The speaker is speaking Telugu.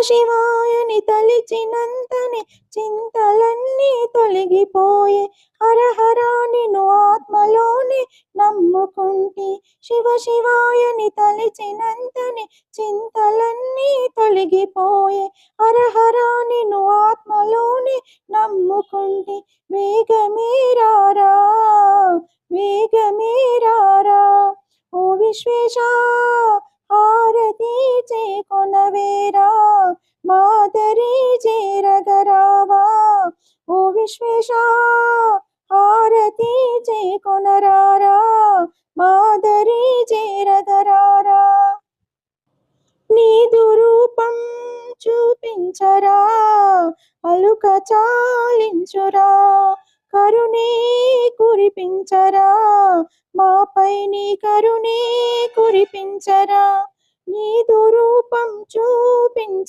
శివాయని తలిచినంతనే చింతలన్నీ తొలగిపోయే. హర నిన్ను ఆత్మలోనే నమ్ముకుంటి. శివాయని తలిచినంతనే చింతలన్నీ తొలగిపోయే. హర నిన్ను ఆత్మలోనే నమ్ముకుంటి. వేగమే రారా వేగమే రారా ఓ విశ్వేశ, హారతి చేకొనవేరా మాదరి చేరగరావా. ఓ విశ్వేశ, హారతి చేకొనరారా మాదరి చేరగరారా. నీదు రూపం చూపించరా అలుక చాలించురా. కరుణే కురిపించరా మాపై నీ కరుణే కురిపించరా. నీదు రూపం చూపించ